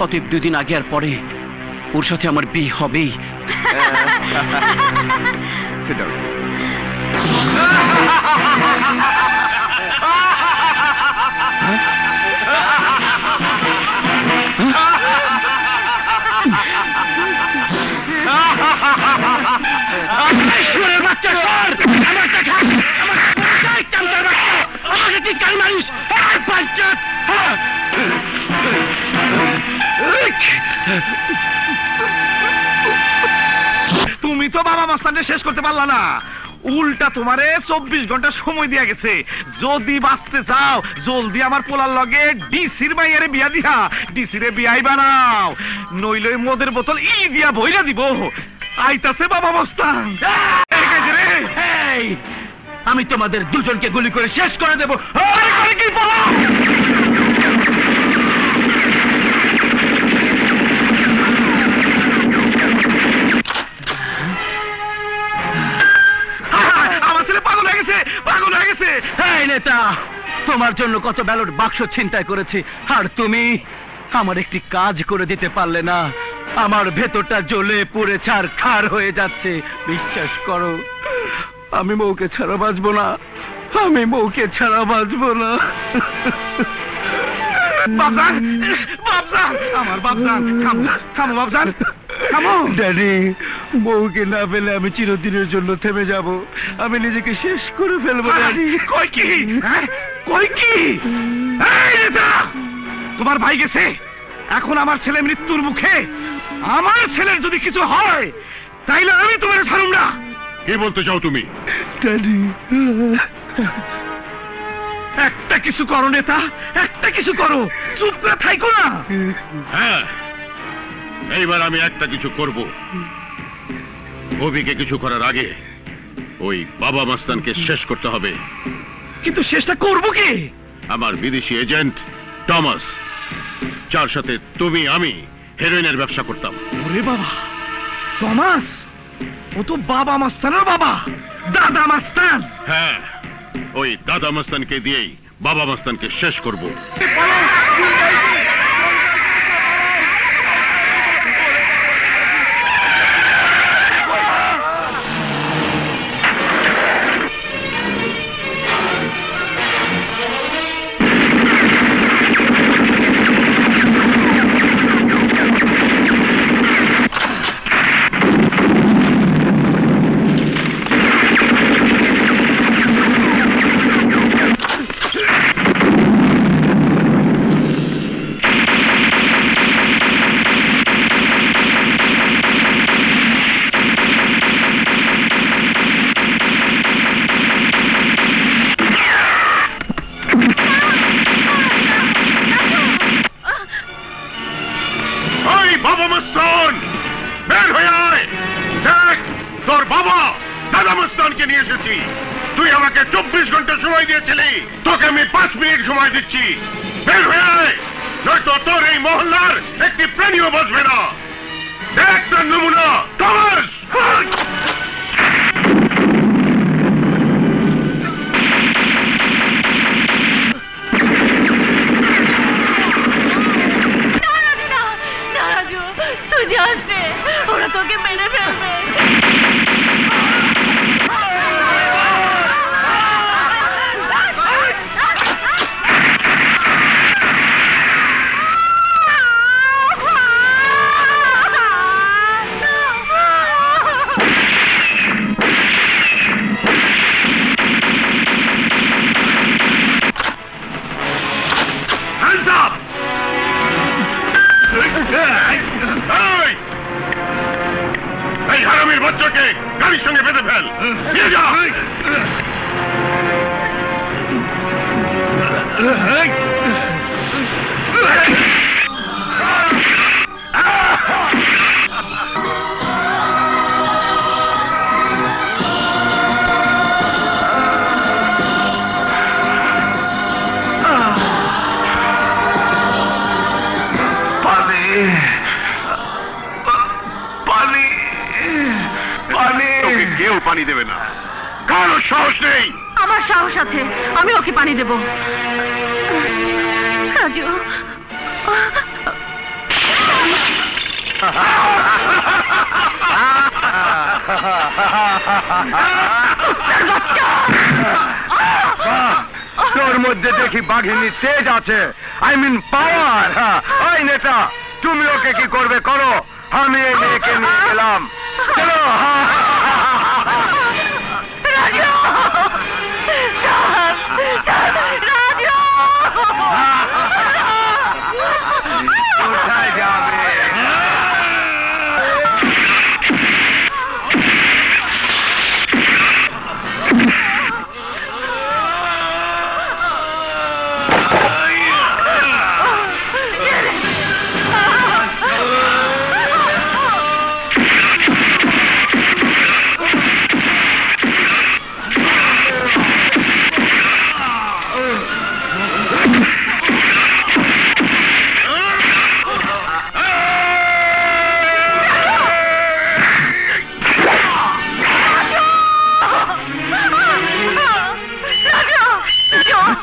অতএব 2 দিন আগে আর পরে ওর সাথে আমার বিয়ে হবেই। তুমি তো বাবা মাস্তানকে শেষ করতে পারলা না, উল্টা তোমারে 24 ঘন্টা সময় দিয়া গেছে। যদি বাঁচতে চাও জলদি আমার পোলার লগে ডিসির মাইয়ারে বিয়া দিয়া ডিসিরে বিয়াই বানাও, নইলে মদের বোতল দিয়া বইরা দিব। আইতাছে বাবা মাস্তান। আমি তোমাদের দুজনকে গুলি করে শেষ করে দেবো। কি বলো? আমার ছেলে পাগল হয়ে গেছে, পাগল হয়ে গেছে। এই নেতা, তোমার জন্য কত ব্যালট বাক্স ছিনতাই করেছে, আর তুমি আমার একটি কাজ করে দিতে পারলে না। আমার ভেতরটা জ্বলে পুড়ে ছারখার হয়ে যাচ্ছে। বিশ্বাস করো, আমি মৌকে ছাড়া বাঁচবো না, আমি মৌকে ছাড়া বাঁচবো না। বাবজান, বাবজান, আমার বাবজান, থামো, থামো বাবজান, থামো। ড্যাডি, বউকে না পেলে আমি চিরদিনের জন্য থেমে যাব। আমি নিজেকে শেষ করে ফেলবো ড্যাডি। কই কি? হ্যাঁ? কই কি? এই নেতা, তোমার ভাই গেছে, এখন আমার ছেলে মৃত্যুর মুখে। আমার ছেলের যদি কিছু হয় তাইলে আমি তোমার ছাড়ুম না। কি বলতে চাও তুমি? ড্যাডি, একটা কিছু করো নেতা, একটা কিছু করো, চুপ করে থাইকো না। হ্যাঁ, এইবার আমি একটা কিছু করব। অভিকে কিছু করার আগে ওই বাবা মাস্তানকে শেষ করতে হবে। কিন্তু শেষটা করবো কি? আমার বিদেশি এজেন্ট টমাস, যার সাথে তুমি আমি হেরোইনের ব্যবসা করতাম। ওরে বাবা, টমাস, ও তো বাবা মাস্তানের বাবা, দাদা মাস্তান। হ্যাঁ, ওই দাদা মাস্তানকে দিয়েই বাবা মাস্তানকে শেষ করব। তুই আমাকে 24 ঘন্টা সময় দিয়েছিলি, তোকে আমি 5 মিনিট সময় দিচ্ছি। বের হয়ে আয়, নয়তো তোর এই মহল্লার একটি প্রাণীও বসবে না। দেখ তার নমুনা। টমাস, পানি পানি তোকে কেউ পানি দেবে না, কারো সাহস নেই। আমার সাহস আছে, আমি ওকে পানি দেব। রাজু, তোর মধ্যে দেখি বাঘিনী তেজ আছে, আই মিন পাওয়ার। ওই নেতা, তুমি ওকে কি করবে করো, আমি এই মেয়েকে নিয়ে গেলাম। চলো। রাজু, রাজু, কোথায় যাবে?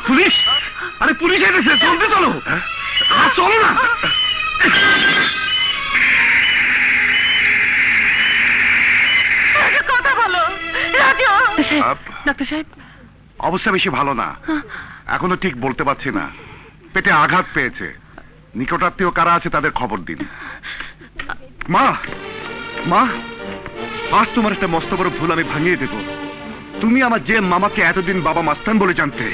পুলিশ, আরে পুলিশ এসেছে, চলতে চলো। চলো না। কথা বলো রাজু। ডাক্তার সাহেব, অবস্থা বেশি ভালো না, এখনো ঠিক বলতে পারছি না। পেটে আঘাত পেয়েছে, নিকটাত্মীয় কারা আছে তাদের খবর দিন। মা, মা, আজ তোমার একটা মস্ত বড় ভুল আমি ভাঙিয়ে দেব। তুমি আমার যে মামাকে এতদিন বাবা মাস্তান বলে জানতে,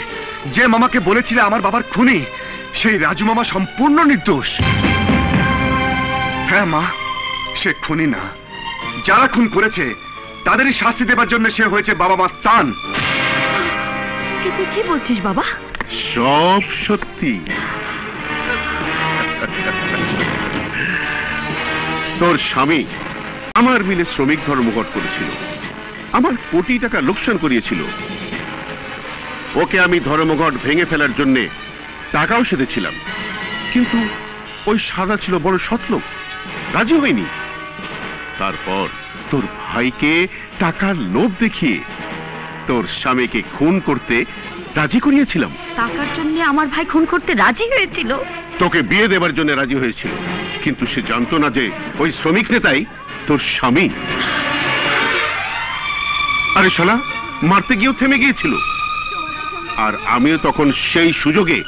যে মামাকে বলেছিলে আমার বাবার খুনি, সেই রাজু মামা সম্পূর্ণ নির্দোষ। হ্যাঁ মা, সে খুনি না, যারা খুন করেছে তাদেরই শাস্তি দেবার জন্য সে হয়েছে বাবা মাস্তান। তুই কি বলছিস বাবা? সব সত্যি। তোর স্বামী আমার মিলে শ্রমিক ধর্মঘট করেছিল, আমার কোটি টাকা লোকসান করিয়েছিল। ওকে আমি ধর্মঘট ভেঙে ফেলার জন্য টাকাও সেধেছিলাম, কিন্তু ওই সাদা ছিল বড় সৎলোক, রাজি হয়নি। তারপর তোর ভাইকে টাকার লোভ দেখিয়ে তোর স্বামীকে খুন করতে রাজি করিয়েছিলাম। টাকার জন্য আমার ভাই খুন করতে রাজি হয়েছিল? তোকে বিয়ে দেবার জন্য রাজি হয়েছিল, কিন্তু সে জানতো না যে ওই শ্রমিক নেতাই তোর স্বামী। আরে শালা, মারতে গিয়েও থেমে গিয়েছিল। আর আমিও তখন সেই সুযোগে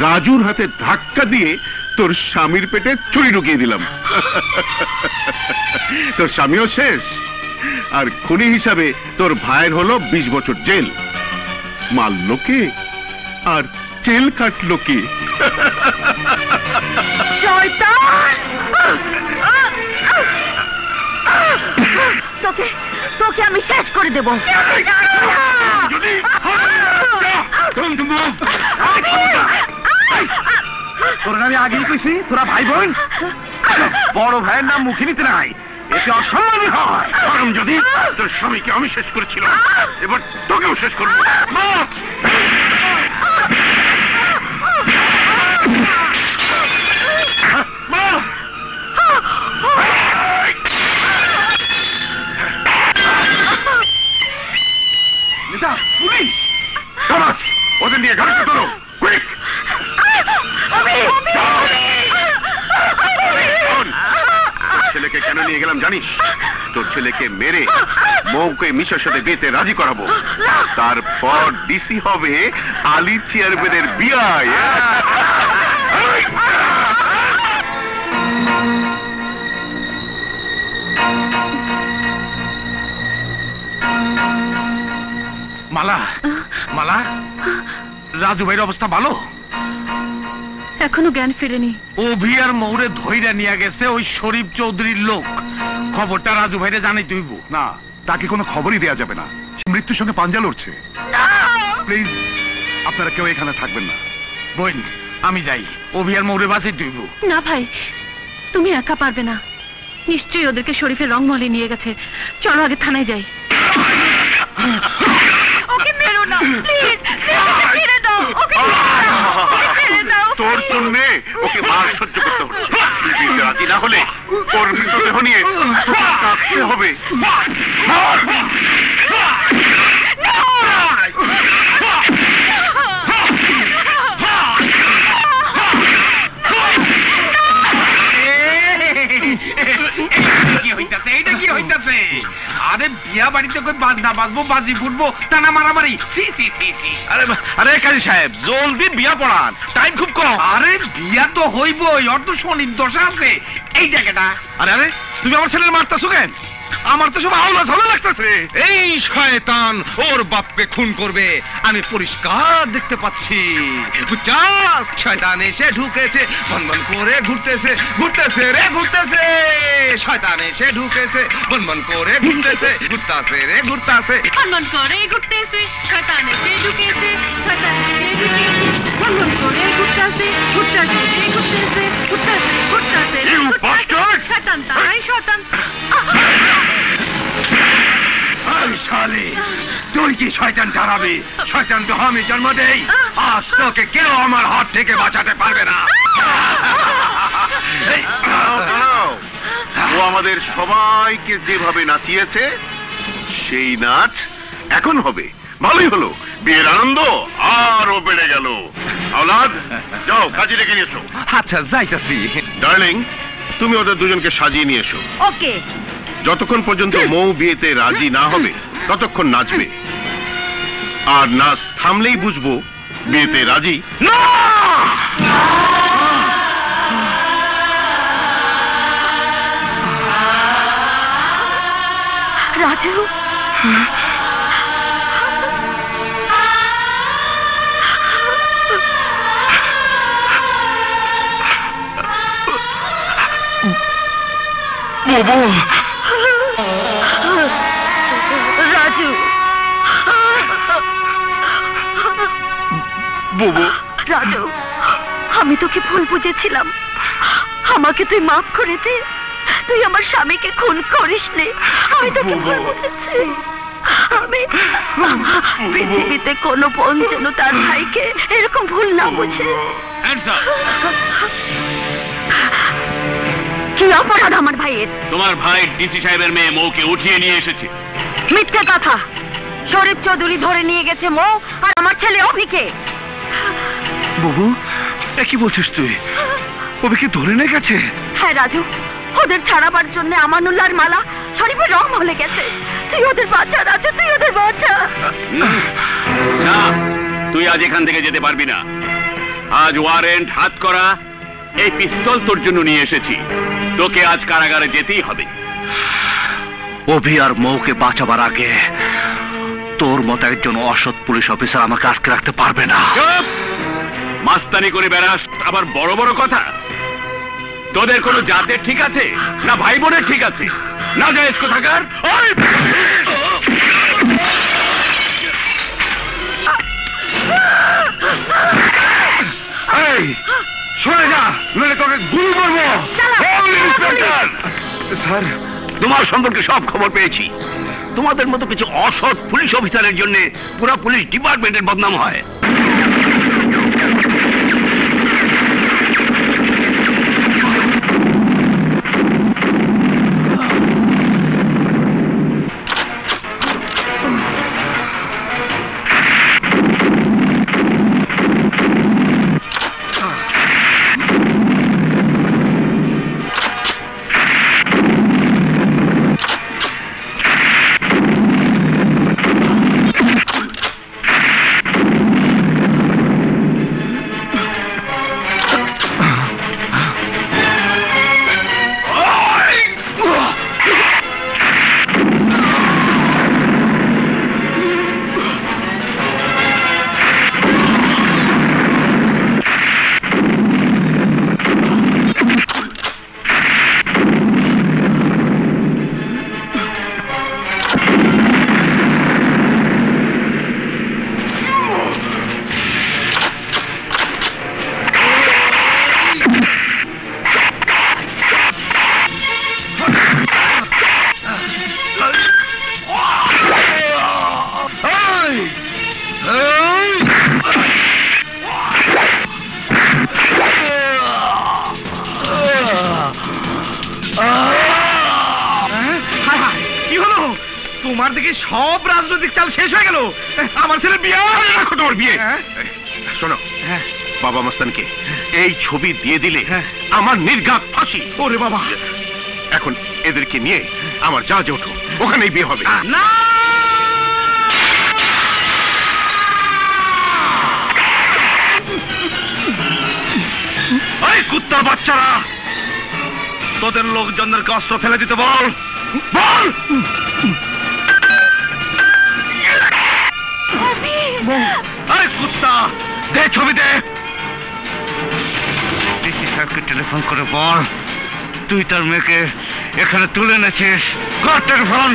রাজুর হাতে ধাক্কা দিয়ে তোর স্বামীর পেটে ছুরি ঢুকিয়ে দিলাম। তোর স্বামীও শেষ, আর খুনি হিসাবে তোর ভাইয়ের হলো 20 বছর জেল। মারলো কে আর জেল কাটলো কে? তোকে তোকে আমি শেষ করে দেব। তোরা আমি আগেই কইছি, তোরা ভাই বোন, বড় ভাইয়ের নাম মুখে নিতে নাই, এতে অসম্মানই হয়। যদি তোর স্বামীকে আমি শেষ করেছিলাম, এবার তোকেও শেষ করবো। নেতা, পুলিশ! ওদের নিয়ে গাড়িতে তোলো, কুইক! ছেলেকে কেন নিয়ে গেলাম জানিস? তোর ছেলেকে মেরে মৌকে মিশার সাথে বিয়েতে রাজি করাবো, তারপর ডিসি হবে আলী চেয়ারম্যানের বিয়ায়। মালা, মালা, রাজু ভাইয়ের অবস্থা ভালো? এখনো জ্ঞান ফেরেনি। অভিয়ার মৌরে ধইরা নিয়ে গেছে ওই শরীফ চৌধুরীর লোক। খবরটা রাজু ভাইরে জানাই তুইব না, তাকে কোনো খবরই দেওয়া যাবে না, সে মৃত্যুর সঙ্গে পাঞ্জা লড়ছে। প্লিজ, আপনারা কেউ এখানে থাকবেন না। বোন, আমি যাই, অভিয়ার মৌরে বাঁচি তুইব। না ভাই, তুমি একা পারবে না, নিশ্চয়ই ওদেরকে শরীফের রংমহলে নিয়ে গেছে। চলো আগে থানায় যাই। ওকে মেরো না প্লিজ, ছেড়ে দাও ওকে, ছেড়ে দাও। তোর জন্যে ওকে মার সহ্য করতে হচ্ছে। তুই বিয়েতে রাজি হলে ওর মৃতদেহ নিয়ে কাঁদতে হবে। কি হইতাছে? এইটা কি হইতাছে? আরে বিয়া বাড়িতে কই বাজনা বাজবো, বাজি ফুটবো, টানা মারামারি। আরে কাজী সাহেব, জলদি বিয়া পড়ান, টাইম খুব কম। আরে বিয়া তো হইবই, ওর তো শনির দশা আছে। এই জায়গাটা আরে আরে তুমি আমার ছেলের মারতাছো কেন? আমার তো সব আওলা ঝালা লাগতেছে। এই শয়তান ওর বাপকে খুন করবে, আমি পরিষ্কার দেখতে পাচ্ছি। বুঝছাস, শয়তান এসে ঢুকেছে, বনবন করে ঘুরতেছে, ঘুরতেছে রে ঘুরতেছে। শয়তান এসে ঢুকেছে, বনবন করে ঘুরতেছে, ঘুরতেছে রে ঘুরতেছে, বনবন করে ঘুরতেছে। শয়তান এসে ঢুকেছে, শয়তান এসে ঢুকেছে, বনবন করে ঘুরতেছে, ঘুরতেছে রে ঘুরতেছে, ঘুরতেছে ঘুরতেছে রে ঘুরতেছে। শয়তান তাই শয়তান। শালি, তুই কি শয়তান ছাড়াবি? শয়তান তো আমি জন্ম দেই। আজ তোকে কেউ আমার হাত থেকে বাঁচাতে পারবে না। ও আমাদের সবাইকে যেভাবে নাচিয়েছে সেই নাচ এখন হবে। ভালোই হলো, বিয়ের আনন্দ আরো বেড়ে গেল। আওলাদ, যাও কাজে রেখে নিয়েছো। আচ্ছা যাইতাছি। ডার্লিং, তুমি ওদের দুজনকে সাজিয়ে নিয়ে এসো। ওকে। যতক্ষণ পর্যন্ত মৌ বিয়েতে রাজি না হবে ততক্ষণ নাচবে, আর নাচ থামলেই বুঝবো বিয়েতে রাজি। না! রাজু, বুবু, রাজু, বুবু, রাজু, আমি তোকে ভুল বুঝেছিলাম। আমাকে তুই মাফ করে দে। তুই আমার স্বামীকে খুন করিসনি। আমি তোকে ভুল বুঝেছি। আমি পৃথিবীতে কোনো বোন যেন তার ভাইকে এরকম ভুল না বুঝে। কি অপরাধ আমার ভাইয়ের? তোমার ভাই ডিসি সাহেবের মেয়ে মৌকে উঠিয়ে নিয়ে এসেছে। মিথ্যে কথা। শরীফ চৌধুরী ধরে নিয়ে গেছে মৌ আর আমার ছেলে অভিকে। বুবু, কি বলছিস তুই? অভিকে ধরে নিয়ে গেছে? হ্যাঁ রাজু, ওদের ছাড়াবার জন্য আমানুল্লাহর মালা শরীফের রং হলে গেছে। তুই ওদের বাঁচা রাজু, তুই ওদের বাঁচা। না, তুই আজ এখান থেকে যেতে পারবি না। আজ ওয়ারেন্ট হাত করা, এই পিস্তল তোর জন্য নিয়ে এসেছি। তোকে আজ কারাগারে যেতেই হবে। অভি আর মৌকে বাঁচাবার আগে তোর মতো একজন অসৎ পুলিশ অফিসার আমাকে আটকে রাখতে পারবে না। চুপ! মাস্তানি করে বেড়াস, আবার বড় বড় কথা। তোদের কোনো জাতের ঠিক আছে না ভাই বোনের ঠিক আছে? না জায়েজ কোথাকার। এই, সরে যা, নইলে তোকে গুলি করবো। স্যার, তোমার সম্পর্কে সব খবর পেয়েছি। তোমাদের মতো কিছু অসৎ পুলিশ অফিসারের জন্য পুরো পুলিশ ডিপার্টমেন্টের বদনাম হয়। তোমার দেখি সব রাজনৈতিক চাল শেষ হয়ে গেল। আমার ছেলে বিয়ে, রাখো তোমার বিয়ে। হ্যাঁ? শোনো, হ্যাঁ। বাবা মস্তানকে এই ছবি দিয়ে দিলে হ্যাঁ। আমার নির্ঘাত ফাঁসি। ওরে বাবা, এখন এদেরকে নিয়ে আমার জাহাজে ওঠো, ওখানেই বিয়ে হবে। না এই কুত্তার বাচ্চারা, তোদের লোকজনদেরকে অস্ত্র ফেলে দিতে বল, বল। এই কুত্তা, দে ছবি দে। ডিসি সাহেবকে টেলিফোন করে বল তুই তার মেয়েকে এখানে তুলে এনেছিস। কর টেলিফোন।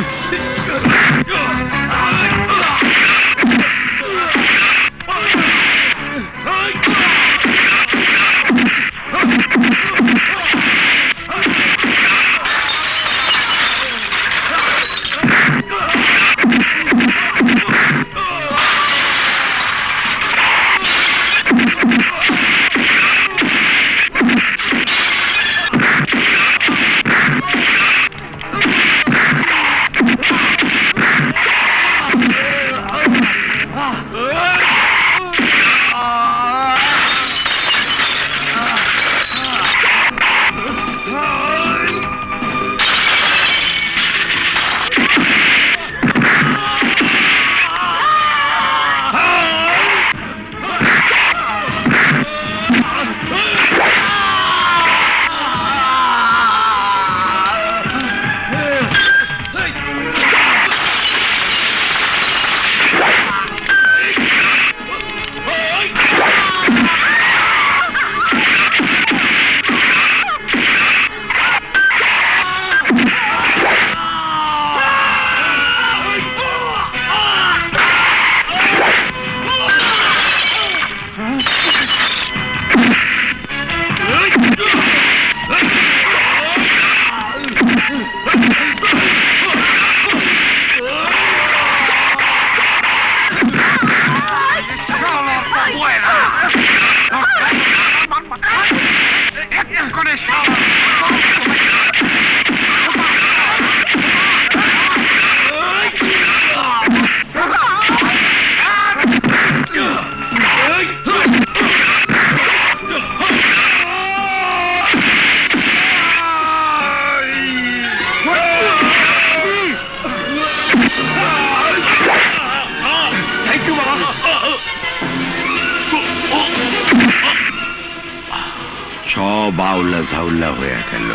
সব আউলা ঝাউলা হয়ে গেল।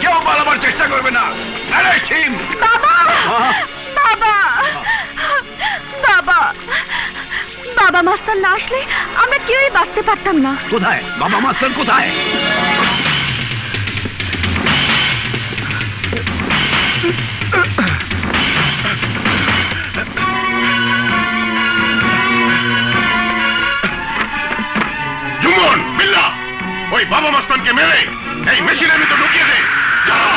কেউ পালাবার চেষ্টা করবে না। আরে সিম, বাবা, বাবা, বাবা, বাবা মাস্টার না আসলে আমরা কেউই বাঁচতে পারতাম না। কোথায় বাবা মাস্টার, কোথায়? জুমন, বিল্লা, ওই বাবা মাস্তানকে মেরে এই মেশিনের ভিতর ঢুকিয়ে দে। যাও।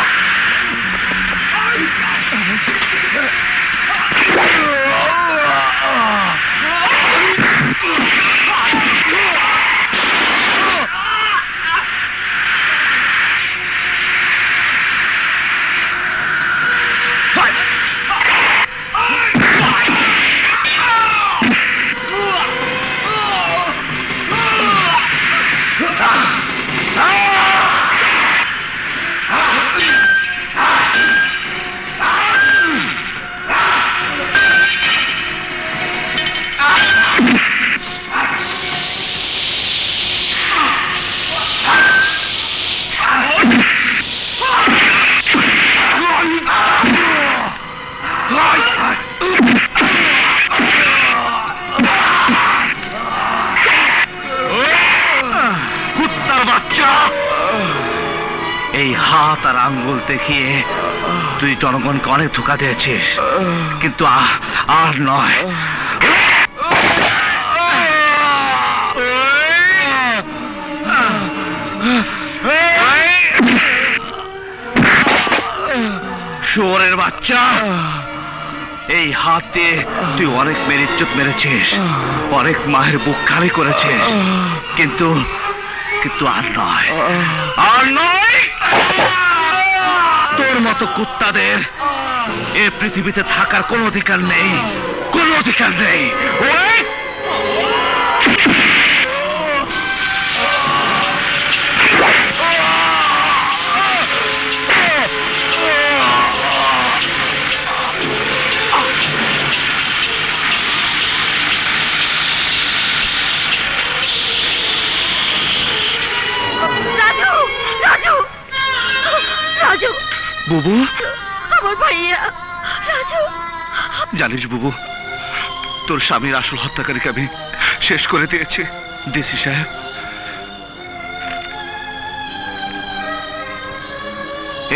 এই হাত আর আঙ্গুল দেখিয়ে তুই জনগণকে অনেক ধোঁকা দিয়েছিস, কিন্তু আর নয়। শুয়োরের বাচ্চা, এই হাতে তুই অনেক মেয়ের ইজ্জত মেরেছিস, অনেক মায়ের বুক খালি করেছিস, কিন্তু কিন্তু আর নয়, আর নয়। তোর মতো কুত্তাদের এ পৃথিবীতে থাকার কোনো অধিকার নেই, কোনো অধিকার নেই। ওই রাজু, রাজু, রাজু, বুবু, আমার ভাইয়া, রাজু। জানিস বুবু, তোর স্বামীর আসল হত্যাকারীকে আমি শেষ করে দিয়েছি। ডিসি সাহেব,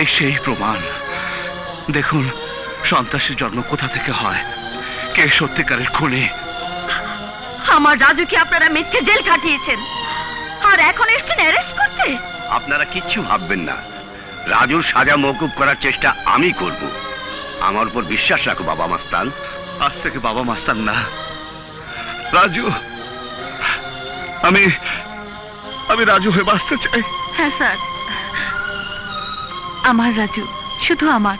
এই সেই প্রমাণ। দেখুন সন্ত্রাসীর জন্ম কোথা থেকে হয়, কে সত্যিকারের খুনি। আমার রাজুকে আপনারা মিথ্যে জেল কাটিয়েছেন, আর এখন এসছেন অ্যারেস্ট করতে। আপনারা কিচ্ছু ভাববেন না, রাজুর সাজা মওকুফ করার চেষ্টা আমি করব। আমার উপর বিশ্বাস রাখো বাবা মাস্তান। আজ থেকে বাবা মাস্তান না, রাজু। আমি রাজু হয়ে বাঁচতে চাই। হ্যাঁ স্যার, আমার রাজু, শুধু আমার।